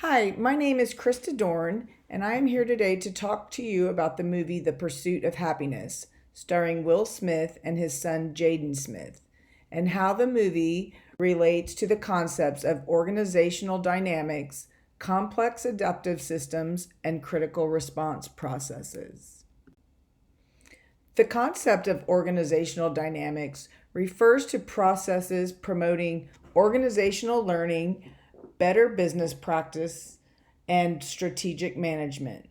Hi, my name is Krista Dorn, and I am here today to talk to you about the movie The Pursuit of Happyness, starring Will Smith and his son Jaden Smith, and how the movie relates to the concepts of organizational dynamics, complex adaptive systems, and critical response processes. The concept of organizational dynamics refers to processes promoting organizational learning, better business practice, and strategic management.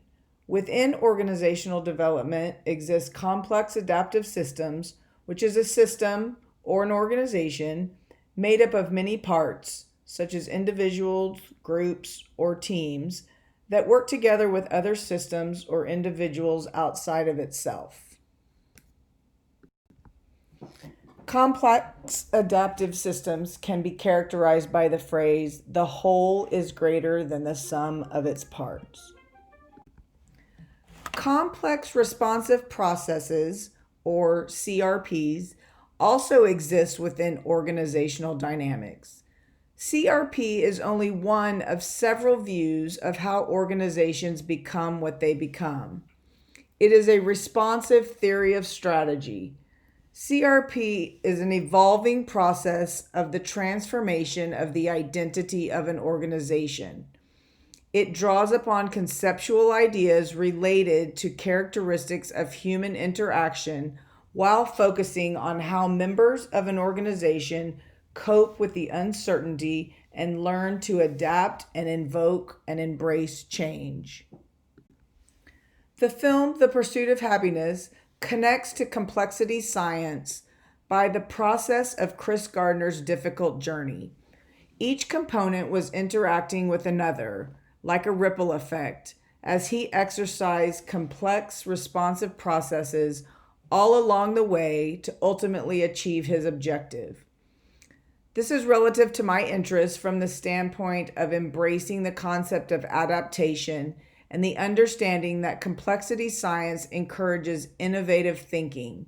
Within organizational development exist complex adaptive systems, which is a system or an organization made up of many parts, such as individuals, groups, or teams, that work together with other systems or individuals outside of itself. Complex adaptive systems can be characterized by the phrase, the whole is greater than the sum of its parts. Complex responsive processes, or CRPs, also exist within organizational dynamics. CRP is only one of several views of how organizations become what they become. It is a responsive theory of strategy. CRP is an evolving process of the transformation of the identity of an organization. It draws upon conceptual ideas related to characteristics of human interaction while focusing on how members of an organization cope with the uncertainty and learn to adapt and invoke and embrace change. The film The Pursuit of Happyness connects to complexity science by the process of Chris Gardner's difficult journey. Each component was interacting with another, like a ripple effect, as he exercised complex responsive processes all along the way to ultimately achieve his objective. This is relative to my interest from the standpoint of embracing the concept of adaptation and the understanding that complexity science encourages innovative thinking.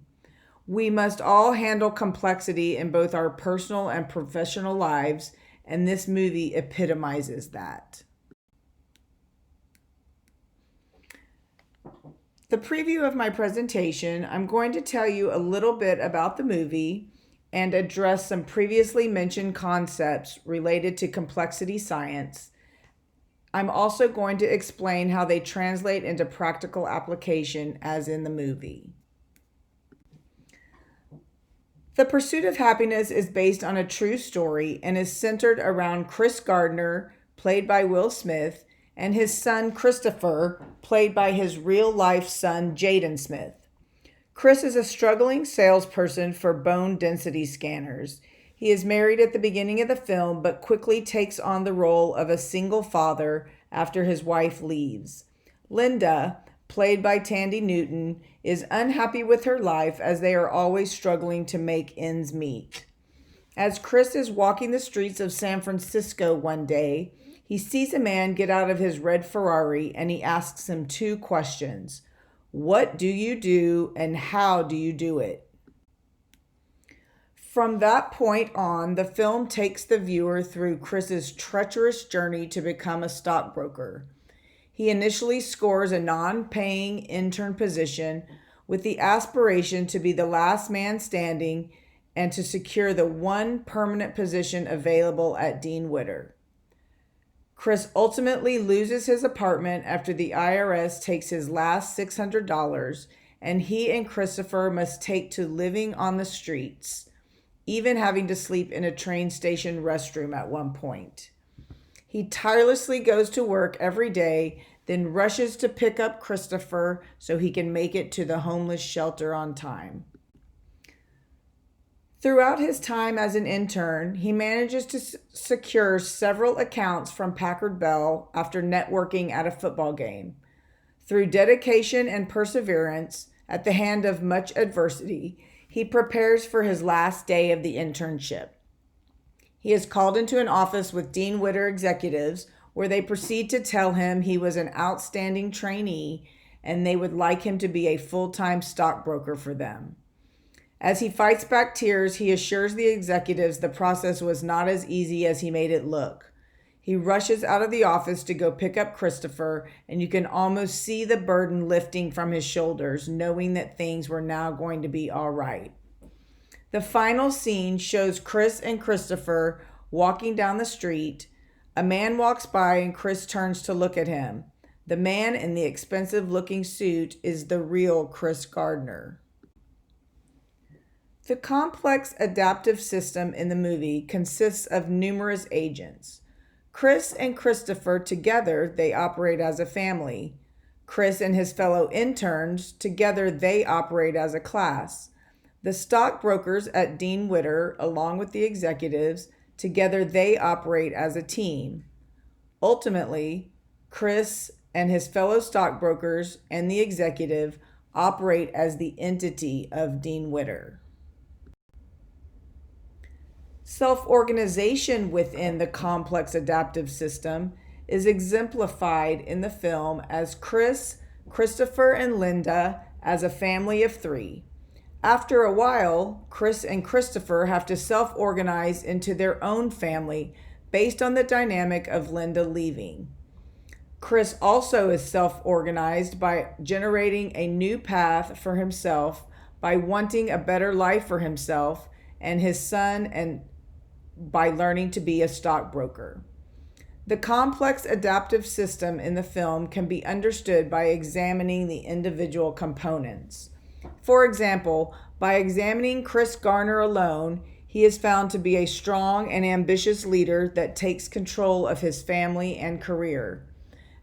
We must all handle complexity in both our personal and professional lives, and this movie epitomizes that. The preview of my presentation, I'm going to tell you a little bit about the movie and address some previously mentioned concepts related to complexity science. I'm also going to explain how they translate into practical application as in the movie. The Pursuit of Happyness is based on a true story and is centered around Chris Gardner, played by Will Smith, and his son Christopher, played by his real-life son Jaden Smith. Chris is a struggling salesperson for bone density scanners. He is married at the beginning of the film, but quickly takes on the role of a single father after his wife leaves. Linda, played by Tandy Newton, is unhappy with her life as they are always struggling to make ends meet. As Chris is walking the streets of San Francisco one day, he sees a man get out of his red Ferrari and he asks him two questions. What do you do and how do you do it? From that point on, the film takes the viewer through Chris's treacherous journey to become a stockbroker. He initially scores a non-paying intern position with the aspiration to be the last man standing and to secure the one permanent position available at Dean Witter. Chris ultimately loses his apartment after the IRS takes his last $600, and he and Christopher must take to living on the streets, even having to sleep in a train station restroom at one point. He tirelessly goes to work every day, then rushes to pick up Christopher so he can make it to the homeless shelter on time. Throughout his time as an intern, he manages to secure several accounts from Packard Bell after networking at a football game. Through dedication and perseverance, at the hand of much adversity, he prepares for his last day of the internship. He is called into an office with Dean Witter executives where they proceed to tell him he was an outstanding trainee and they would like him to be a full-time stockbroker for them. As he fights back tears, he assures the executives the process was not as easy as he made it look. He rushes out of the office to go pick up Christopher, and you can almost see the burden lifting from his shoulders, knowing that things were now going to be all right. The final scene shows Chris and Christopher walking down the street. A man walks by and Chris turns to look at him. The man in the expensive-looking suit is the real Chris Gardner. The complex adaptive system in the movie consists of numerous agents. Chris and Christopher together, they operate as a family. Chris and his fellow interns, together they operate as a class. The stockbrokers at Dean Witter, along with the executives, together they operate as a team. Ultimately, Chris and his fellow stockbrokers and the executive operate as the entity of Dean Witter. Self-organization within the complex adaptive system is exemplified in the film as Chris, Christopher, and Linda as a family of 3. After a while, Chris and Christopher have to self-organize into their own family based on the dynamic of Linda leaving. Chris also is self-organized by generating a new path for himself by wanting a better life for himself and his son, and by learning to be a stockbroker. The complex adaptive system in the film can be understood by examining the individual components. For example, by examining Chris Gardner alone, he is found to be a strong and ambitious leader that takes control of his family and career.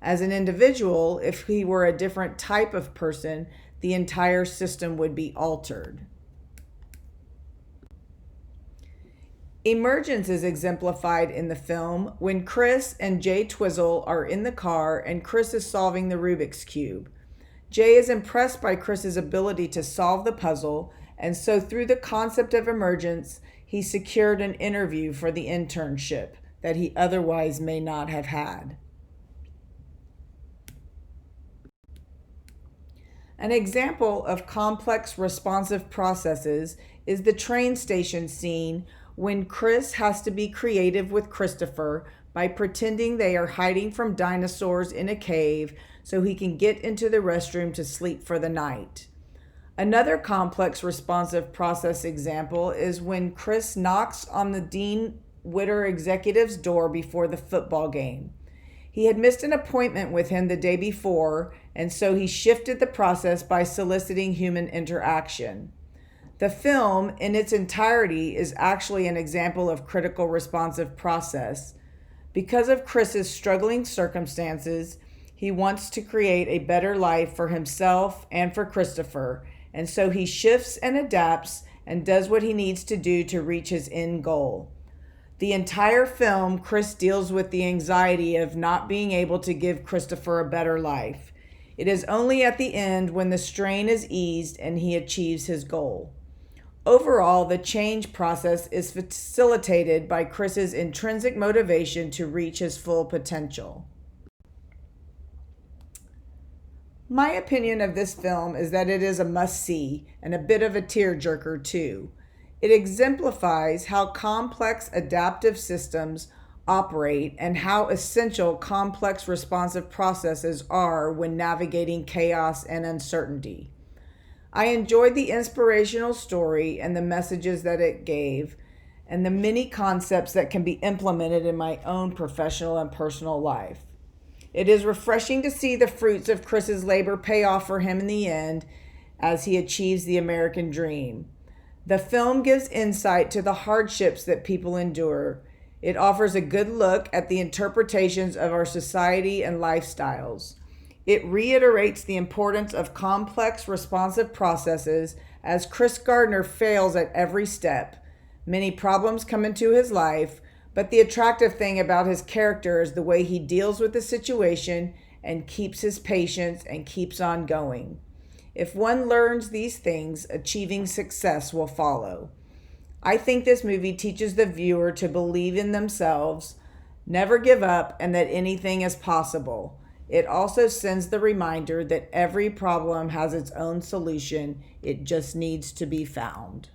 As an individual, if he were a different type of person, the entire system would be altered. Emergence is exemplified in the film when Chris and Jay Twizzle are in the car and Chris is solving the Rubik's Cube. Jay is impressed by Chris's ability to solve the puzzle, and so through the concept of emergence, he secured an interview for the internship that he otherwise may not have had. An example of complex responsive processes is the train station scene when Chris has to be creative with Christopher by pretending they are hiding from dinosaurs in a cave so he can get into the restroom to sleep for the night. Another complex responsive process example is when Chris knocks on the Dean Witter executive's door before the football game. He had missed an appointment with him the day before, and so he shifted the process by soliciting human interaction. The film, in its entirety, is actually an example of critical responsive process. Because of Chris's struggling circumstances, he wants to create a better life for himself and for Christopher, and so he shifts and adapts and does what he needs to do to reach his end goal. The entire film, Chris deals with the anxiety of not being able to give Christopher a better life. It is only at the end when the strain is eased and he achieves his goal. Overall, the change process is facilitated by Chris's intrinsic motivation to reach his full potential. My opinion of this film is that it is a must-see and a bit of a tearjerker too. It exemplifies how complex adaptive systems operate and how essential complex responsive processes are when navigating chaos and uncertainty. I enjoyed the inspirational story and the messages that it gave, and the many concepts that can be implemented in my own professional and personal life. It is refreshing to see the fruits of Chris's labor pay off for him in the end as he achieves the American dream. The film gives insight to the hardships that people endure. It offers a good look at the interpretations of our society and lifestyles. It reiterates the importance of complex responsive processes as Chris Gardner fails at every step. Many problems come into his life, but the attractive thing about his character is the way he deals with the situation and keeps his patience and keeps on going. If one learns these things, achieving success will follow. I think this movie teaches the viewer to believe in themselves, never give up, and that anything is possible. It also sends the reminder that every problem has its own solution. It just needs to be found.